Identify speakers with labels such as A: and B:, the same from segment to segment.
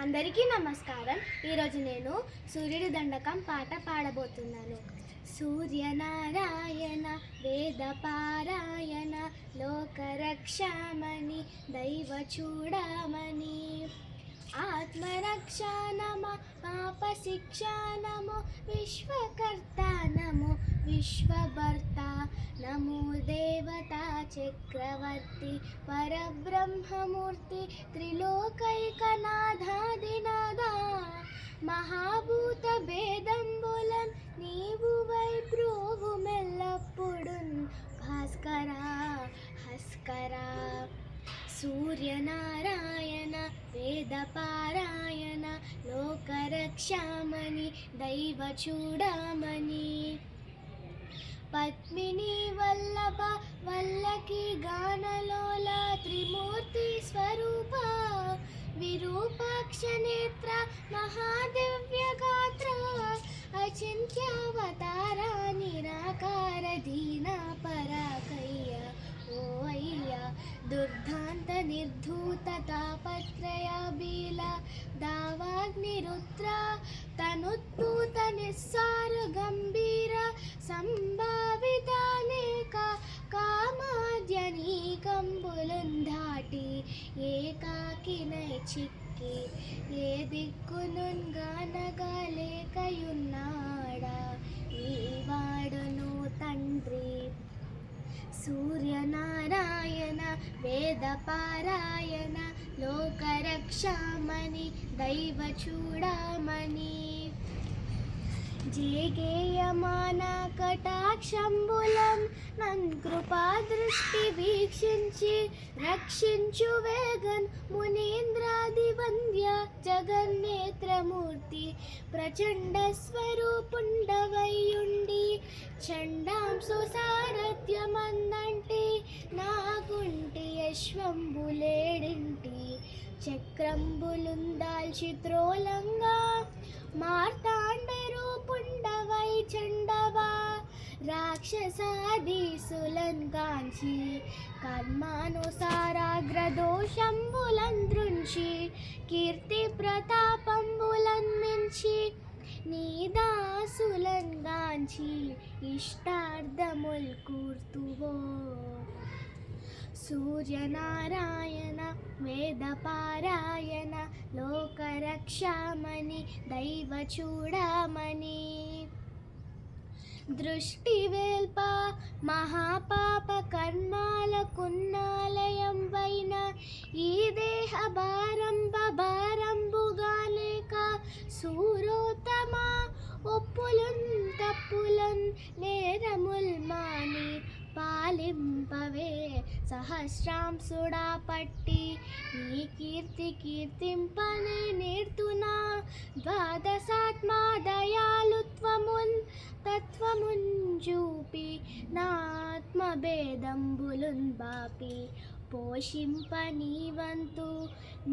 A: అందరికీ నమస్కారం. ఈరోజు నేను సూర్యుడి దండకం పాట పాడబోతున్నాను. సూర్యనారాయణ వేద పారాయణ లోకరక్షామణి దైవ చూడమని ఆత్మరక్షా నమ పాప శిక్షా నమో విశ్వకర్త నమో విశ్వభర్త నమో దేవతా చక్రవర్తి పరబ్రహ్మమూర్తి త్రిలోకైకనాథాదినాథ మహాభూత భేదంబులం నీవు వై ప్రోవు మెల్లప్పుడున్ భాస్కరా హస్కరా సూర్యనారాయణ వేద పారాయణ లోకరక్షామణి దైవ చూడమని పద్మిని వల్లభ వల్లకి గానలోల త్రిమూర్తి స్వరూప విరూపాక్ష నేత్ర మహాదివ్య గాత్ర అచింత్యావతార నిరాకార దీన పరాకయ్య ఓ అయ్య దుర్ధాంత నిర్ధూత తాపత్రయ బీల దావాగ్నిరుద్ర తనుద్భూత నిస్సార గంభీర సంభావితానేక కామాద్యనీకంబులున్ దాటి ఏకాకినై చిక్కి ఏ దిక్కునున్ గానగాలేకయున్నాడా నీవాడును తండ్రి సూర్యనారాయణ వేద పారాయణ లోకరక్షామణి దైవ చూడమని జేగేయమాన కటాక్షంబులం నన్ కృపా దృష్టి వీక్షించి రక్షించు వేగన్ మునీంద్రాది వంద్య జగన్నేత్రమూర్తి ప్రచండ స్వరూపుండవయ్యుండి చండాంసు సారథ్యమందంటి నాగుంటి యశ్వంబులేడింటి చక్రంబులుందాల్చి త్రోలంగా మార్తాండ రూపుండవై చండవా రాక్షసాదీసులన్ కాంచి కర్మానుసారాగ్రదోషంబులన్ దృంచి కీర్తి ప్రతాపంబులన్ మించి నీదాసులన్ గాంచి ఇష్టార్థముల్ కూర్తువో సూర్యనారాయణ వేద పారాయణ లోకరక్షామణి దైవ చూడమని దృష్టి వేల్ప మహాపాప కర్మాలకున్నాలయం వైన ఈ దేహ భారంబుగాలేక సూరోత్తమ ఒప్పులున్ తప్పులన్ నేరముల్ మాని పాలింపవే సహస్రాంసుడా పట్టి నీ కీర్తింపనే నేర్తునా ద్వాదశాత్మా దయాలుత్వమున్ తత్వమున్ చూపి నాత్మభేదంబులున్ బాపి పోషింప నీవంతు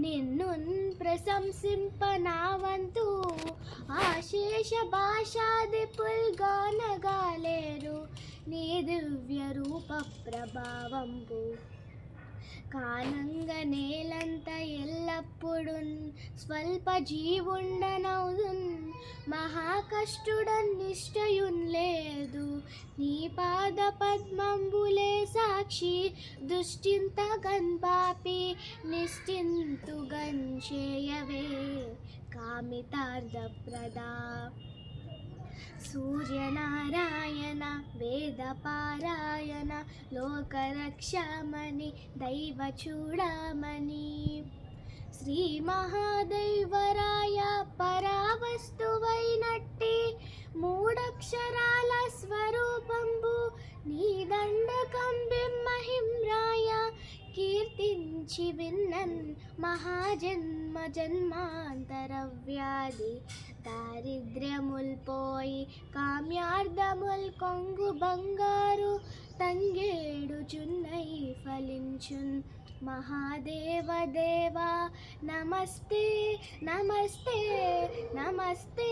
A: నిన్నున్ ప్రశంసింప నావంతు ఆశేష భాషాదిపుల్ గానగాలేరు నీ దివ్య రూప ప్రభావంబు కానంగ నేలంత ఎల్లప్పుడున్ స్వల్ప జీవుండనవుదున్ మహాకష్టుడన్ నిష్టయున్ లేదు నీ పాద పద్మంబులే సాక్షి దుష్టింతగన్ పాపి నిశ్చింతుగన్ చేయవే కామితార్థప్రదా సూర్యనారాయణ వేద పారాయణ లోకరక్షామణి దైవ చూడమని శ్రీ మహాదైవరాయ పరావస్తువైనట్టి మూడక్షరాల స్వరూపంబు నీ దండకం బిమ్మహిమ్రాయ కీర్తించి విన్నన్ మహాజన్మ జన్మాంతర వ్యాధి దారిద్ర్యముల్ పోయి కామ్యార్థముల్ కొంగు బంగారు తంగేడుచున్నై ఫలించున్ మహాదేవ దేవా నమస్తే నమస్తే నమస్తే.